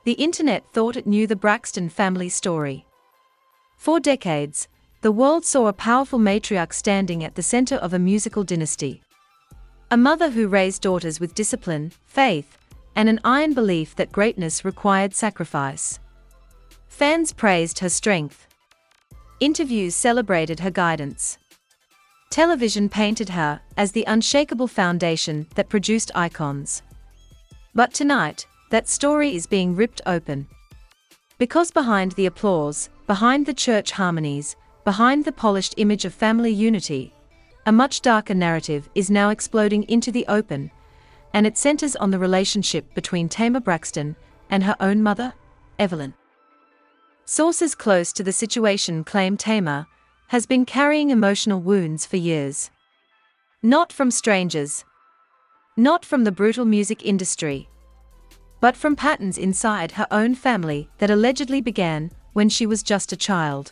The internet thought it knew the Braxton family story. For decades, the world saw a powerful matriarch standing at the center of a musical dynasty. A mother who raised daughters with discipline, faith, and an iron belief that greatness required sacrifice. Fans praised her strength. Interviews celebrated her guidance. Television painted her as the unshakable foundation that produced icons. But tonight, that story is being ripped open. Because behind the applause, behind the church harmonies, behind the polished image of family unity, a much darker narrative is now exploding into the open, and it centers on the relationship between TAMAR Braxton and her own mother, Evelyn. Sources close to the situation claim TAMAR has been carrying emotional wounds for years. Not from strangers. Not from the brutal music industry. But from patterns inside her own family that allegedly began when she was just a child.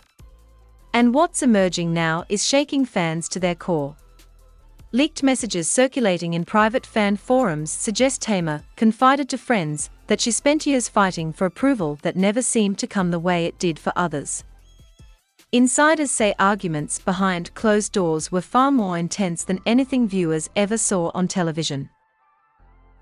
And what's emerging now is shaking fans to their core. Leaked messages circulating in private fan forums suggest TAMAR confided to friends that she spent years fighting for approval that never seemed to come the way it did for others. Insiders say arguments behind closed doors were far more intense than anything viewers ever saw on television.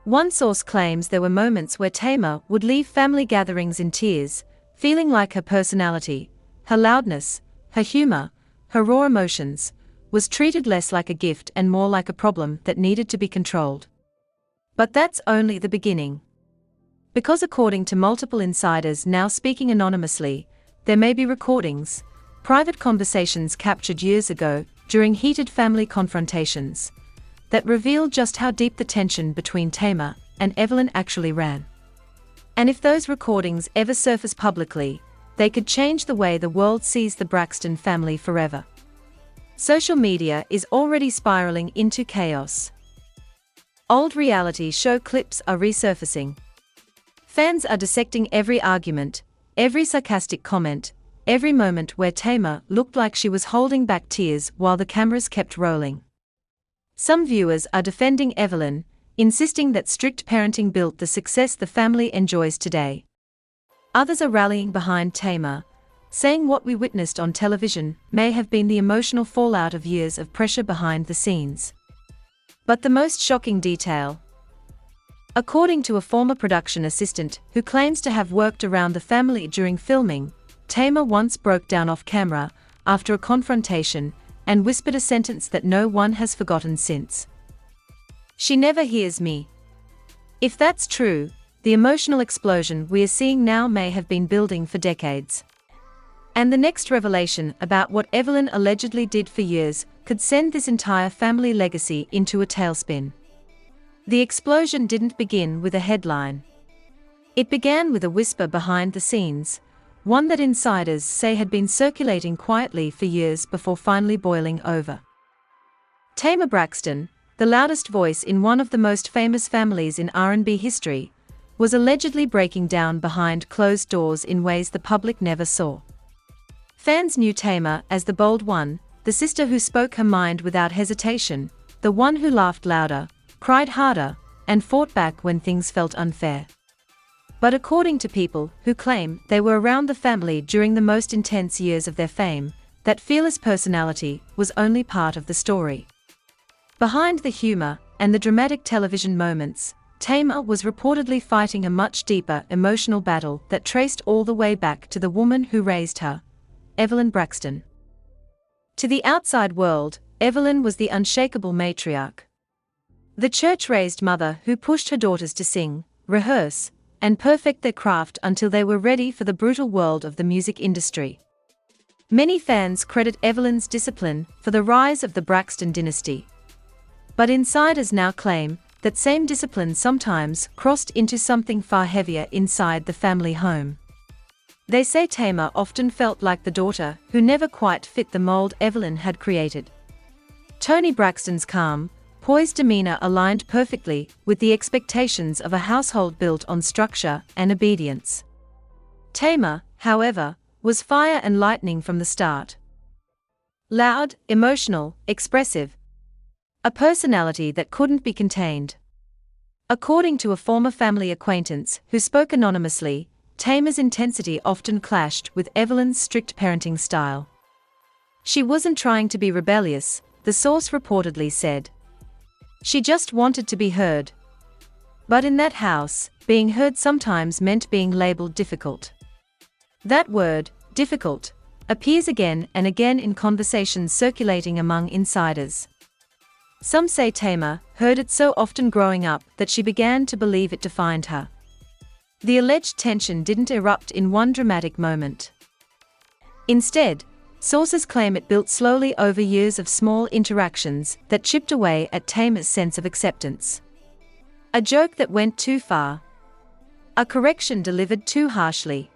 One source claims there were moments where TAMAR would leave family gatherings in tears, feeling like her personality, her loudness, her humor, her raw emotions, was treated less like a gift and more like a problem that needed to be controlled. But that's only the beginning. Because according to multiple insiders now speaking anonymously, there may be recordings, private conversations captured years ago during heated family confrontations, that reveal just how deep the tension between TAMAR and Evelyn actually ran. And if those recordings ever surface publicly, they could change the way the world sees the Braxton family forever. Social media is already spiraling into chaos. Old reality show clips are resurfacing. Fans are dissecting every argument, every sarcastic comment, every moment where TAMAR looked like she was holding back tears while the cameras kept rolling. Some viewers are defending Evelyn, insisting that strict parenting built the success the family enjoys today. Others are rallying behind TAMAR, saying what we witnessed on television may have been the emotional fallout of years of pressure behind the scenes. But the most shocking detail. According to a former production assistant who claims to have worked around the family during filming, TAMAR once broke down off camera after a confrontation and whispered a sentence that no one has forgotten since. "She never hears me." If that's true, the emotional explosion we are seeing now may have been building for decades. And the next revelation about what Evelyn allegedly did for years could send this entire family legacy into a tailspin. The explosion didn't begin with a headline. It began with a whisper behind the scenes, one that insiders say had been circulating quietly for years before finally boiling over. TAMAR Braxton, the loudest voice in one of the most famous families in R&B history, was allegedly breaking down behind closed doors in ways the public never saw. Fans knew TAMAR as the bold one, the sister who spoke her mind without hesitation, the one who laughed louder, cried harder, and fought back when things felt unfair. But according to people who claim they were around the family during the most intense years of their fame, that fearless personality was only part of the story. Behind the humor and the dramatic television moments, TAMAR was reportedly fighting a much deeper emotional battle that traced all the way back to the woman who raised her, Evelyn Braxton. To the outside world, Evelyn was the unshakable matriarch. The church-raised mother who pushed her daughters to sing, rehearse, and perfect their craft until they were ready for the brutal world of the music industry. Many fans credit Evelyn's discipline for the rise of the Braxton dynasty. But insiders now claim that same discipline sometimes crossed into something far heavier inside the family home. They say TAMAR often felt like the daughter who never quite fit the mold Evelyn had created. Toni Braxton's calm, poised demeanor aligned perfectly with the expectations of a household built on structure and obedience. TAMAR, however, was fire and lightning from the start. Loud, emotional, expressive. A personality that couldn't be contained. According to a former family acquaintance who spoke anonymously, Tamar's intensity often clashed with Evelyn's strict parenting style. She wasn't trying to be rebellious, the source reportedly said. She just wanted to be heard. But in that house, being heard sometimes meant being labeled difficult. That word, difficult, appears again and again in conversations circulating among insiders. Some say Tamar heard it so often growing up that she began to believe it defined her. The alleged tension didn't erupt in one dramatic moment. Instead, sources claim it built slowly over years of small interactions that chipped away at Tamar's sense of acceptance. A joke that went too far. A correction delivered too harshly.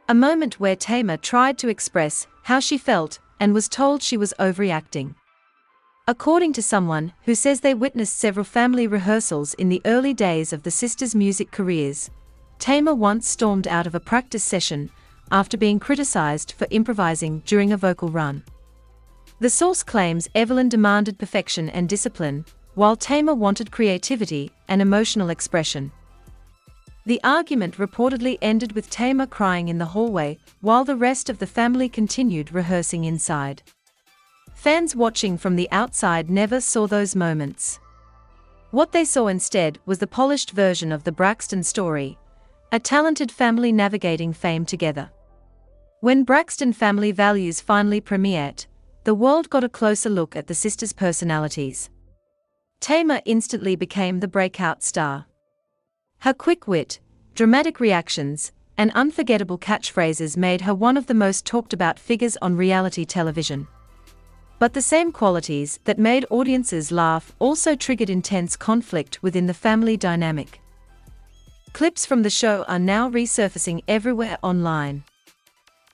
A moment where Tamar tried to express how she felt and was told she was overreacting. According to someone who says they witnessed several family rehearsals in the early days of the sisters' music careers, Tamar once stormed out of a practice session after being criticized for improvising during a vocal run. The source claims Evelyn demanded perfection and discipline, while Tamar wanted creativity and emotional expression. The argument reportedly ended with Tamar crying in the hallway while the rest of the family continued rehearsing inside. Fans watching from the outside never saw those moments. What they saw instead was the polished version of the Braxton story, a talented family navigating fame together. When Braxton Family Values finally premiered, the world got a closer look at the sisters' personalities. Tamar instantly became the breakout star. Her quick wit, dramatic reactions, and unforgettable catchphrases made her one of the most talked about figures on reality television. But the same qualities that made audiences laugh also triggered intense conflict within the family dynamic. Clips from the show are now resurfacing everywhere online.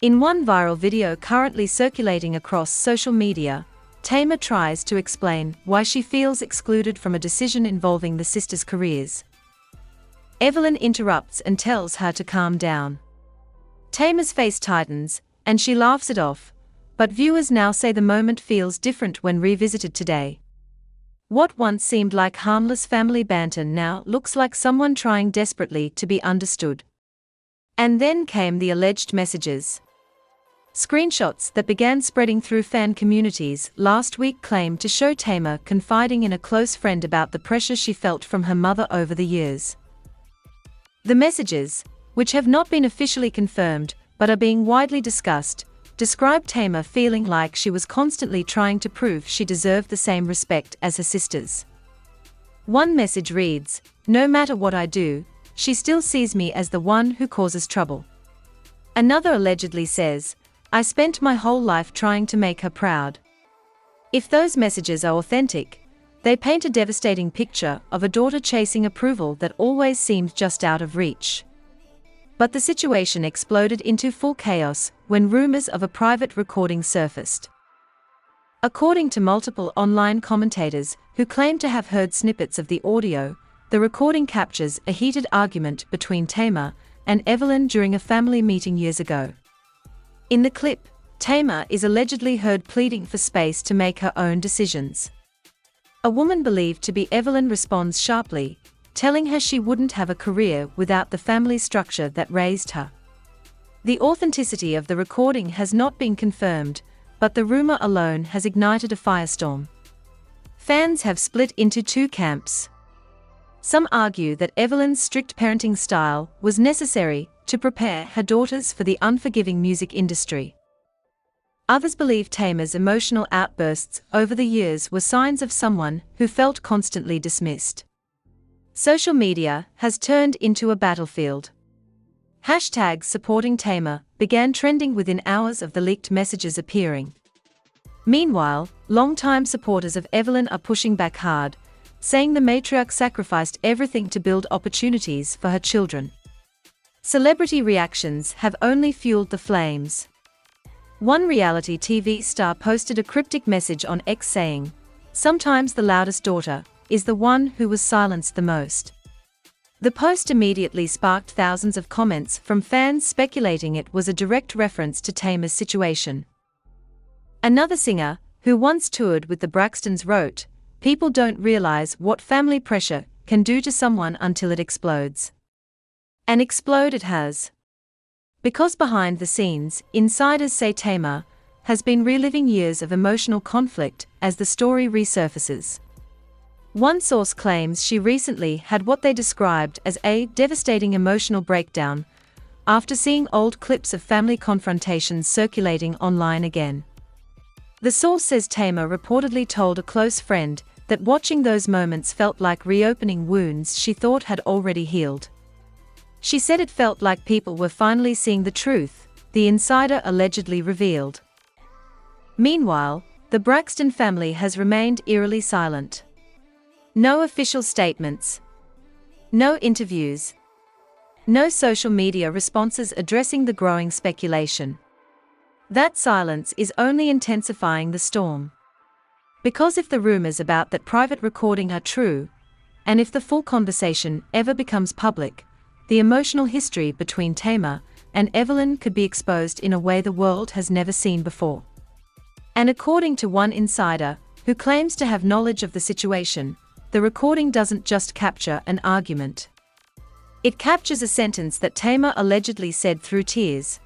In one viral video currently circulating across social media, Tamar tries to explain why she feels excluded from a decision involving the sisters' careers. Evelyn interrupts and tells her to calm down. Tamar's face tightens, and she laughs it off, but viewers now say the moment feels different when revisited today. What once seemed like harmless family banter now looks like someone trying desperately to be understood. And then came the alleged messages. Screenshots that began spreading through fan communities last week claimed to show Tamar confiding in a close friend about the pressure she felt from her mother over the years. The messages, which have not been officially confirmed but are being widely discussed, describe Tamar feeling like she was constantly trying to prove she deserved the same respect as her sisters. One message reads, "No matter what I do, she still sees me as the one who causes trouble." Another allegedly says, "I spent my whole life trying to make her proud." If those messages are authentic, they paint a devastating picture of a daughter chasing approval that always seemed just out of reach. But the situation exploded into full chaos when rumors of a private recording surfaced. According to multiple online commentators who claim to have heard snippets of the audio, the recording captures a heated argument between Tamar and Evelyn during a family meeting years ago. In the clip, Tamar is allegedly heard pleading for space to make her own decisions. A woman believed to be Evelyn responds sharply, telling her she wouldn't have a career without the family structure that raised her. The authenticity of the recording has not been confirmed, but the rumor alone has ignited a firestorm. Fans have split into two camps. Some argue that Evelyn's strict parenting style was necessary to prepare her daughters for the unforgiving music industry. Others believe Tamar's emotional outbursts over the years were signs of someone who felt constantly dismissed. Social media has turned into a battlefield. Hashtags supporting Tamar began trending within hours of the leaked messages appearing. Meanwhile, longtime supporters of Evelyn are pushing back hard, saying the matriarch sacrificed everything to build opportunities for her children. Celebrity reactions have only fueled the flames. One reality TV star posted a cryptic message on X saying, "Sometimes the loudest daughter is the one who was silenced the most." The post immediately sparked thousands of comments from fans speculating it was a direct reference to Tamar's situation. Another singer, who once toured with the Braxtons, wrote, "People don't realize what family pressure can do to someone until it explodes." And explode it has. Because behind the scenes, insiders say TAMAR has been reliving years of emotional conflict as the story resurfaces. One source claims she recently had what they described as a devastating emotional breakdown after seeing old clips of family confrontations circulating online again. The source says TAMAR reportedly told a close friend that watching those moments felt like reopening wounds she thought had already healed. She said it felt like people were finally seeing the truth, the insider allegedly revealed. Meanwhile, the Braxton family has remained eerily silent. No official statements. No interviews. No social media responses addressing the growing speculation. That silence is only intensifying the storm. Because if the rumors about that private recording are true, and if the full conversation ever becomes public, the emotional history between TAMAR and Evelyn could be exposed in a way the world has never seen before. And according to one insider, who claims to have knowledge of the situation, the recording doesn't just capture an argument. It captures a sentence that TAMAR allegedly said through tears.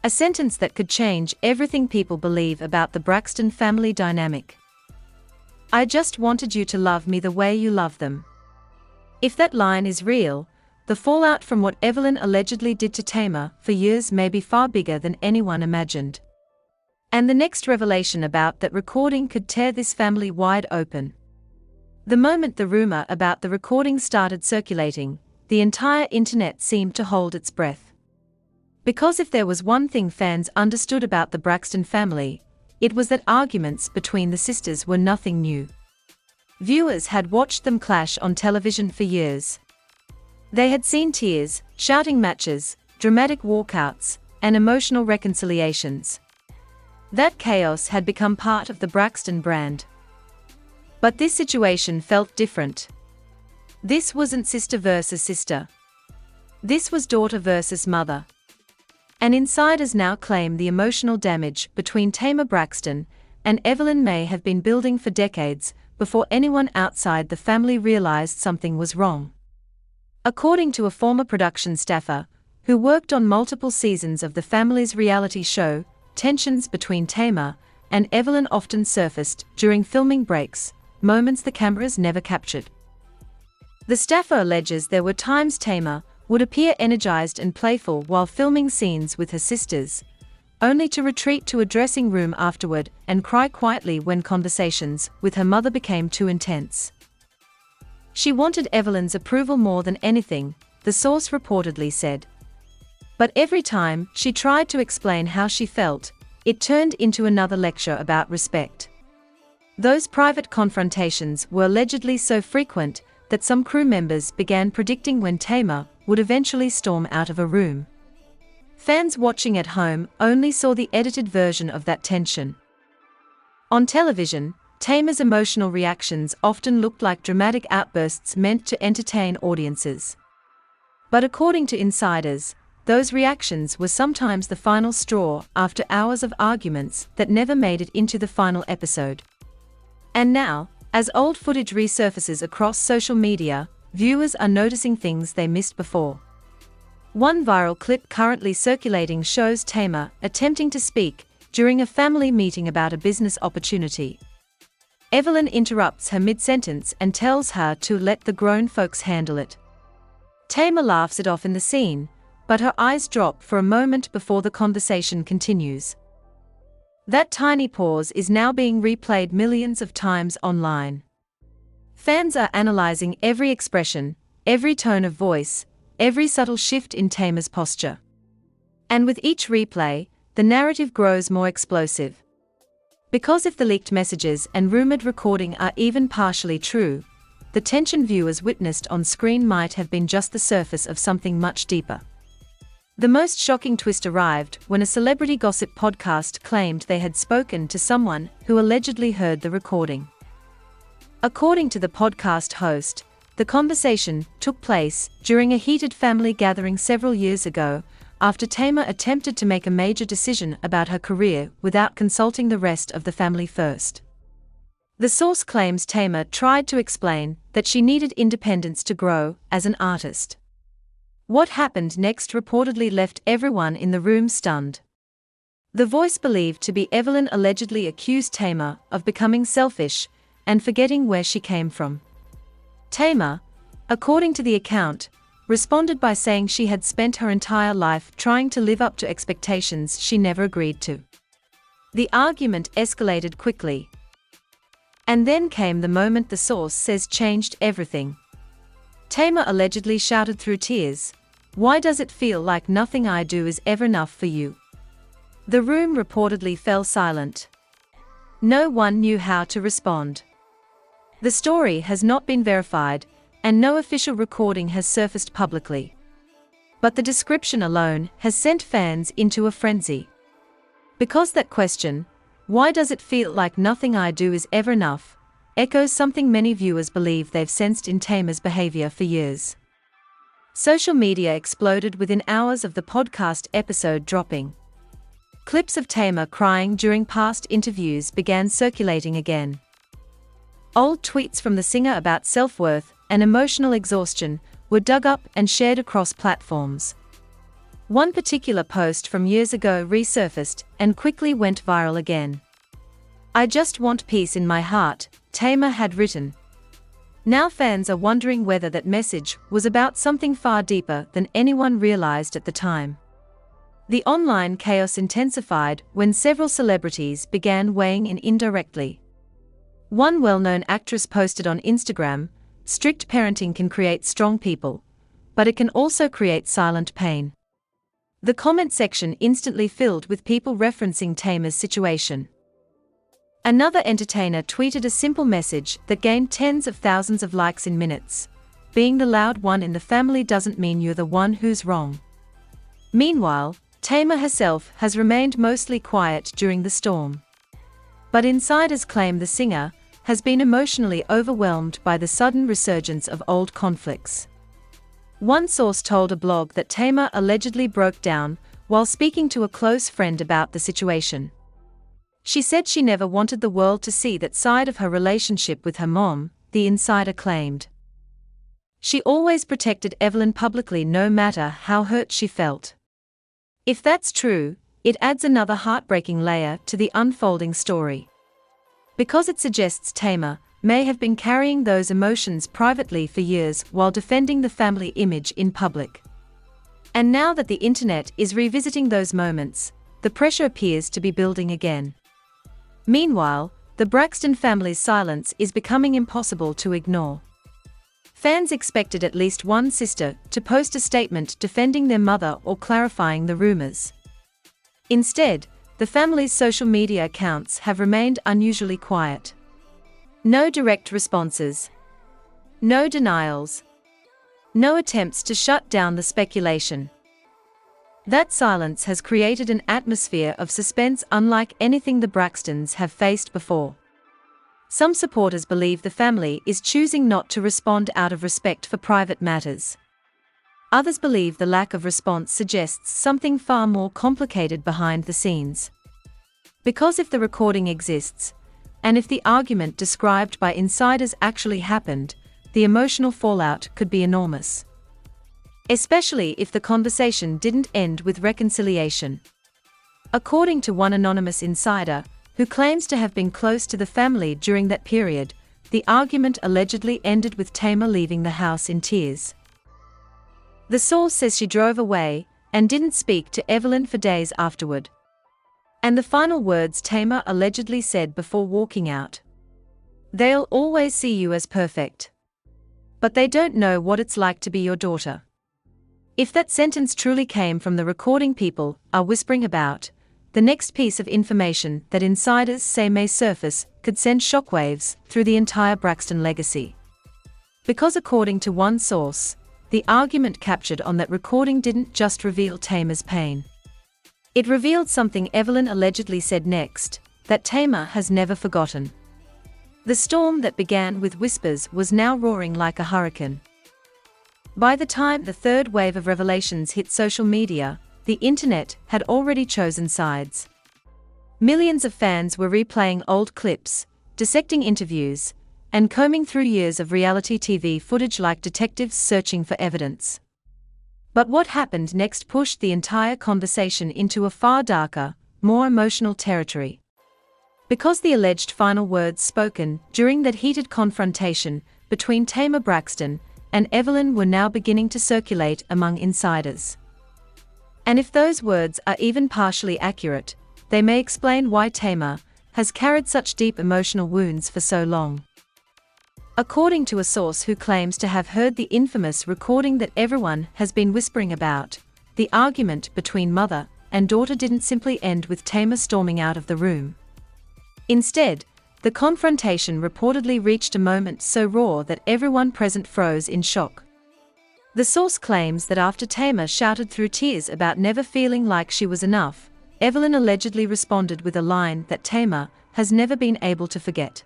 A sentence that could change everything people believe about the Braxton family dynamic. "I just wanted you to love me the way you love them." If that line is real, the fallout from what Evelyn allegedly did to TAMAR for years may be far bigger than anyone imagined. And the next revelation about that recording could tear this family wide open. The moment the rumor about the recording started circulating, the entire internet seemed to hold its breath. Because if there was one thing fans understood about the Braxton family, it was that arguments between the sisters were nothing new. Viewers had watched them clash on television for years. They had seen tears, shouting matches, dramatic walkouts, and emotional reconciliations. That chaos had become part of the Braxton brand. But this situation felt different. This wasn't sister versus sister. This was daughter versus mother. And insiders now claim the emotional damage between TAMAR Braxton and Evelyn may have been building for decades before anyone outside the family realized something was wrong. According to a former production staffer, who worked on multiple seasons of the family's reality show, tensions between TAMAR and Evelyn often surfaced during filming breaks, moments the cameras never captured. The staffer alleges there were times TAMAR would appear energized and playful while filming scenes with her sisters, only to retreat to a dressing room afterward and cry quietly when conversations with her mother became too intense. She wanted Evelyn's approval more than anything, the source reportedly said. But every time she tried to explain how she felt, it turned into another lecture about respect. Those private confrontations were allegedly so frequent that some crew members began predicting when TAMAR would eventually storm out of a room. Fans watching at home only saw the edited version of that tension. On television, TAMAR's emotional reactions often looked like dramatic outbursts meant to entertain audiences. But according to insiders, those reactions were sometimes the final straw after hours of arguments that never made it into the final episode. And now, as old footage resurfaces across social media, viewers are noticing things they missed before. One viral clip currently circulating shows TAMAR attempting to speak during a family meeting about a business opportunity. Evelyn interrupts her mid-sentence and tells her to let the grown folks handle it. TAMAR laughs it off in the scene, but her eyes drop for a moment before the conversation continues. That tiny pause is now being replayed millions of times online. Fans are analyzing every expression, every tone of voice, every subtle shift in TAMAR's posture. And with each replay, the narrative grows more explosive. Because if the leaked messages and rumored recording are even partially true, the tension viewers witnessed on screen might have been just the surface of something much deeper. The most shocking twist arrived when a celebrity gossip podcast claimed they had spoken to someone who allegedly heard the recording. According to the podcast host, the conversation took place during a heated family gathering several years ago, after TAMAR attempted to make a major decision about her career without consulting the rest of the family first. The source claims TAMAR tried to explain that she needed independence to grow as an artist. What happened next reportedly left everyone in the room stunned. The voice believed to be Evelyn allegedly accused Tamar of becoming selfish and forgetting where she came from. Tamar, according to the account, responded by saying she had spent her entire life trying to live up to expectations she never agreed to. The argument escalated quickly. And then came the moment the source says changed everything. Tamar allegedly shouted through tears, "Why does it feel like nothing I do is ever enough for you?" The room reportedly fell silent. No one knew how to respond. The story has not been verified, and no official recording has surfaced publicly. But the description alone has sent fans into a frenzy. Because that question, "Why does it feel like nothing I do is ever enough?" echoes something many viewers believe they've sensed in Tamar's behavior for years. Social media exploded within hours of the podcast episode dropping. Clips of Tamar crying during past interviews began circulating again. Old tweets from the singer about self-worth and emotional exhaustion were dug up and shared across platforms. One particular post from years ago resurfaced and quickly went viral again. "I just want peace in my heart," Tamar had written. Now fans are wondering whether that message was about something far deeper than anyone realized at the time. The online chaos intensified when several celebrities began weighing in indirectly. One well-known actress posted on Instagram, "Strict parenting can create strong people, but it can also create silent pain." The comment section instantly filled with people referencing Tamar's situation. Another entertainer tweeted a simple message that gained tens of thousands of likes in minutes. "Being the loud one in the family doesn't mean you're the one who's wrong." Meanwhile, Tamar herself has remained mostly quiet during the storm. But insiders claim the singer has been emotionally overwhelmed by the sudden resurgence of old conflicts. One source told a blog that Tamar allegedly broke down while speaking to a close friend about the situation. She said she never wanted the world to see that side of her relationship with her mom, the insider claimed. She always protected Evelyn publicly no matter how hurt she felt. If that's true, it adds another heartbreaking layer to the unfolding story. Because it suggests Tamar may have been carrying those emotions privately for years while defending the family image in public. And now that the internet is revisiting those moments, the pressure appears to be building again. Meanwhile, the Braxton family's silence is becoming impossible to ignore. Fans expected at least one sister to post a statement defending their mother or clarifying the rumors. Instead, the family's social media accounts have remained unusually quiet. No direct responses. No denials. No attempts to shut down the speculation. That silence has created an atmosphere of suspense unlike anything the Braxtons have faced before. Some supporters believe the family is choosing not to respond out of respect for private matters. Others believe the lack of response suggests something far more complicated behind the scenes. Because if the recording exists, and if the argument described by insiders actually happened, the emotional fallout could be enormous. Especially if the conversation didn't end with reconciliation. According to one anonymous insider, who claims to have been close to the family during that period, the argument allegedly ended with Tamar leaving the house in tears. The source says she drove away and didn't speak to Evelyn for days afterward. And the final words Tamar allegedly said before walking out: "They'll always see you as perfect. But they don't know what it's like to be your daughter." If that sentence truly came from the recording people are whispering about, the next piece of information that insiders say may surface could send shockwaves through the entire Braxton legacy. Because according to one source, the argument captured on that recording didn't just reveal Tamar's pain. It revealed something Evelyn allegedly said next, that Tamar has never forgotten. The storm that began with whispers was now roaring like a hurricane. By the time the third wave of revelations hit social media, the internet had already chosen sides. Millions of fans were replaying old clips, dissecting interviews, and combing through years of reality TV footage like detectives searching for evidence. But what happened next pushed the entire conversation into a far darker, more emotional territory. Because the alleged final words spoken during that heated confrontation between TAMAR BRAXTON and Evelyn were now beginning to circulate among insiders. And if those words are even partially accurate, they may explain why TAMAR has carried such deep emotional wounds for so long. According to a source who claims to have heard the infamous recording that everyone has been whispering about, the argument between mother and daughter didn't simply end with TAMAR storming out of the room. Instead, the confrontation reportedly reached a moment so raw that everyone present froze in shock. The source claims that after TAMAR shouted through tears about never feeling like she was enough, Evelyn allegedly responded with a line that TAMAR has never been able to forget.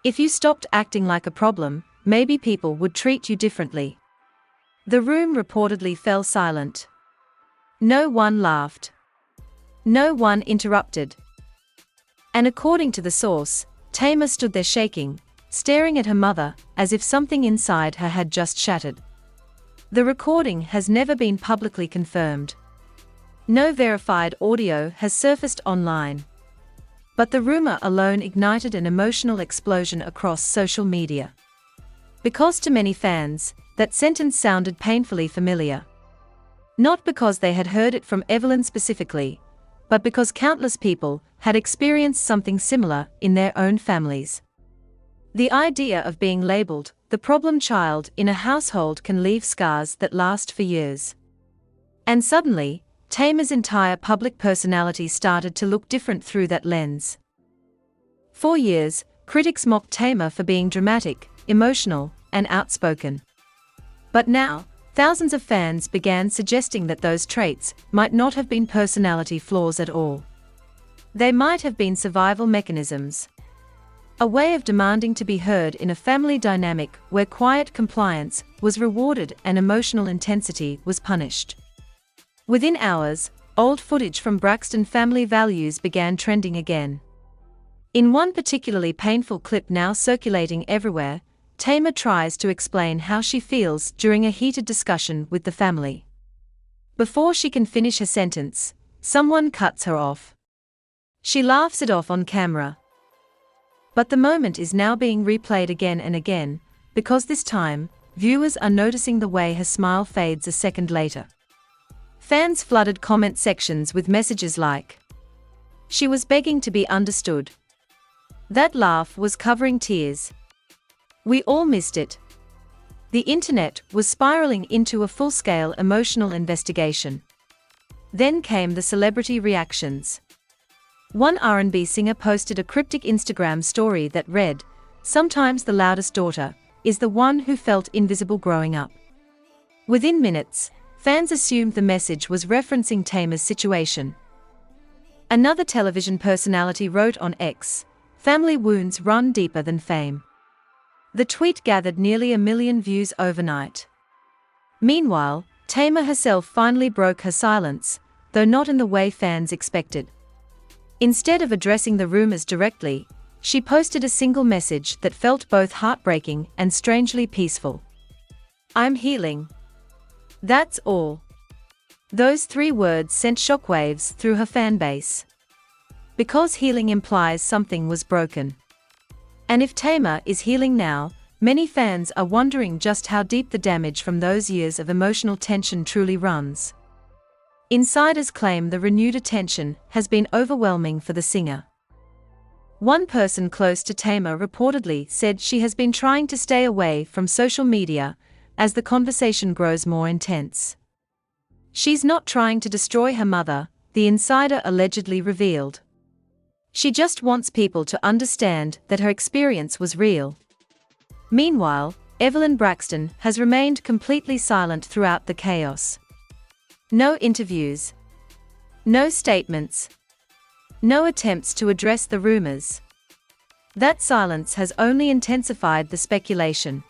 "If you stopped acting like a problem, maybe people would treat you differently." The room reportedly fell silent. No one laughed. No one interrupted. And according to the source, TAMAR stood there shaking, staring at her mother as if something inside her had just shattered. The recording has never been publicly confirmed. No verified audio has surfaced online. But the rumor alone ignited an emotional explosion across social media. Because to many fans, that sentence sounded painfully familiar. Not because they had heard it from Evelyn specifically, but because countless people had experienced something similar in their own families. The idea of being labeled the problem child in a household can leave scars that last for years. And suddenly, TAMAR's entire public personality started to look different through that lens. For years, critics mocked TAMAR for being dramatic, emotional, and outspoken. But now, thousands of fans began suggesting that those traits might not have been personality flaws at all. They might have been survival mechanisms. A way of demanding to be heard in a family dynamic where quiet compliance was rewarded and emotional intensity was punished. Within hours, old footage from Braxton family values began trending again. In one particularly painful clip now circulating everywhere, TAMAR tries to explain how she feels during a heated discussion with the family. Before she can finish her sentence, someone cuts her off. She laughs it off on camera. But the moment is now being replayed again and again, because this time, viewers are noticing the way her smile fades a second later. Fans flooded comment sections with messages like, "She was begging to be understood. That laugh was covering tears. We all missed it." The internet was spiraling into a full-scale emotional investigation. Then came the celebrity reactions. One R&B singer posted a cryptic Instagram story that read, "Sometimes the loudest daughter is the one who felt invisible growing up." Within minutes, fans assumed the message was referencing TAMAR's situation. Another television personality wrote on X, "Family wounds run deeper than fame." The tweet gathered nearly 1 million views overnight. Meanwhile, TAMAR herself finally broke her silence, though not in the way fans expected. Instead of addressing the rumors directly, she posted a single message that felt both heartbreaking and strangely peaceful. "I'm healing. That's all." Those 3 words sent shockwaves through her fan base. Because healing implies something was broken. And if TAMAR is healing now, many fans are wondering just how deep the damage from those years of emotional tension truly runs. Insiders claim the renewed attention has been overwhelming for the singer. One person close to TAMAR reportedly said she has been trying to stay away from social media as the conversation grows more intense. "She's not trying to destroy her mother," the insider allegedly revealed. "She just wants people to understand that her experience was real." Meanwhile, Evelyn Braxton has remained completely silent throughout the chaos. No interviews. No statements. No attempts to address the rumors. That silence has only intensified the speculation.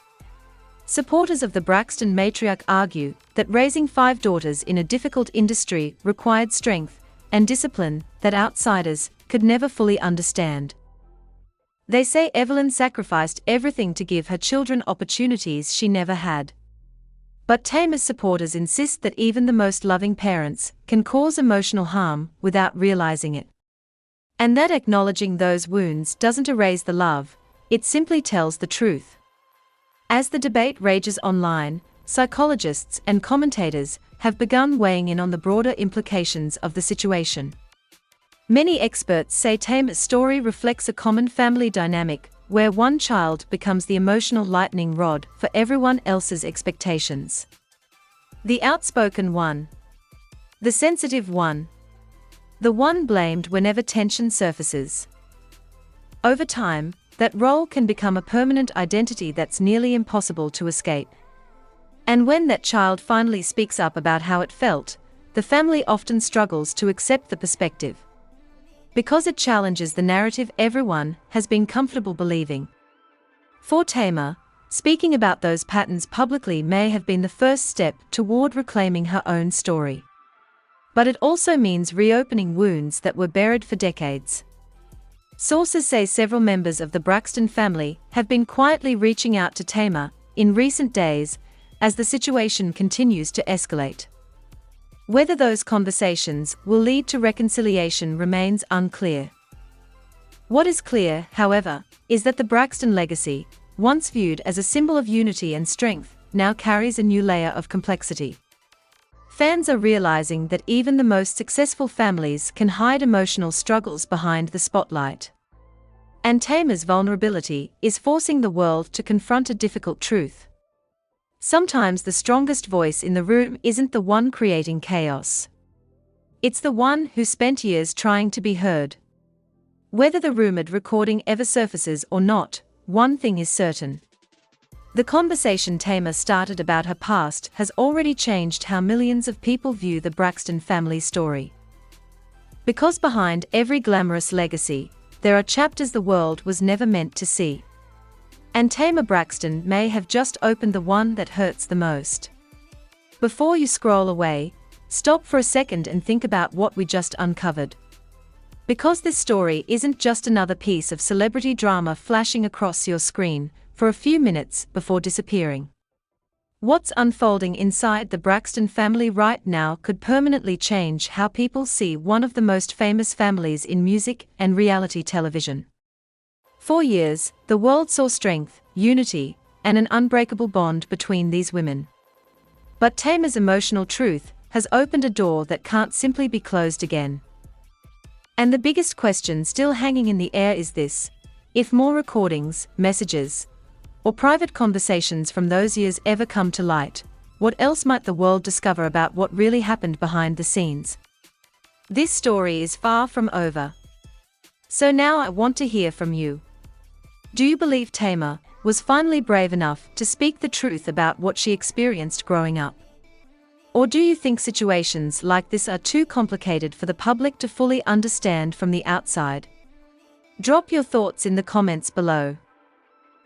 Supporters of the Braxton matriarch argue that raising 5 daughters in a difficult industry required strength and discipline that outsiders could never fully understand. They say Evelyn sacrificed everything to give her children opportunities she never had. But TAMAR's supporters insist that even the most loving parents can cause emotional harm without realizing it. And that acknowledging those wounds doesn't erase the love, it simply tells the truth. As the debate rages online, psychologists and commentators have begun weighing in on the broader implications of the situation. Many experts say TAMAR's story reflects a common family dynamic where one child becomes the emotional lightning rod for everyone else's expectations. The outspoken one. The sensitive one. The one blamed whenever tension surfaces. Over time, that role can become a permanent identity that's nearly impossible to escape. And when that child finally speaks up about how it felt, the family often struggles to accept the perspective. Because it challenges the narrative everyone has been comfortable believing. For TAMAR, speaking about those patterns publicly may have been the first step toward reclaiming her own story. But it also means reopening wounds that were buried for decades. Sources say several members of the Braxton family have been quietly reaching out to TAMAR in recent days as the situation continues to escalate. Whether those conversations will lead to reconciliation remains unclear. What is clear, however, is that the Braxton legacy, once viewed as a symbol of unity and strength, now carries a new layer of complexity. Fans are realizing that even the most successful families can hide emotional struggles behind the spotlight. And TAMAR's vulnerability is forcing the world to confront a difficult truth. Sometimes the strongest voice in the room isn't the one creating chaos. It's the one who spent years trying to be heard. Whether the rumored recording ever surfaces or not, one thing is certain. The conversation TAMAR started about her past has already changed how millions of people view the Braxton family story. Because behind every glamorous legacy, there are chapters the world was never meant to see. And TAMAR Braxton may have just opened the one that hurts the most. Before you scroll away, stop for a second and think about what we just uncovered. Because this story isn't just another piece of celebrity drama flashing across your screen for a few minutes before disappearing. What's unfolding inside the Braxton family right now could permanently change how people see one of the most famous families in music and reality television. For years, the world saw strength, unity, and an unbreakable bond between these women. But TAMAR's emotional truth has opened a door that can't simply be closed again. And the biggest question still hanging in the air is this: if more recordings, messages, or private conversations from those years ever come to light, what else might the world discover about what really happened behind the scenes? This story is far from over. So now I want to hear from you. Do you believe TAMAR was finally brave enough to speak the truth about what she experienced growing up? Or do you think situations like this are too complicated for the public to fully understand from the outside? Drop your thoughts in the comments below.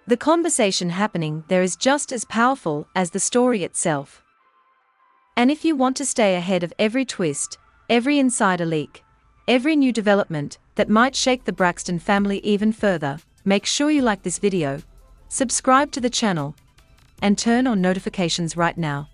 The conversation happening there is just as powerful as the story itself. And if you want to stay ahead of every twist, every insider leak, every new development that might shake the Braxton family even further, make sure you like this video, subscribe to the channel, and turn on notifications right now.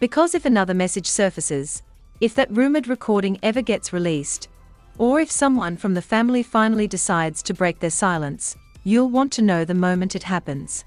Because if another message surfaces, if that rumored recording ever gets released, or if someone from the family finally decides to break their silence, you'll want to know the moment it happens.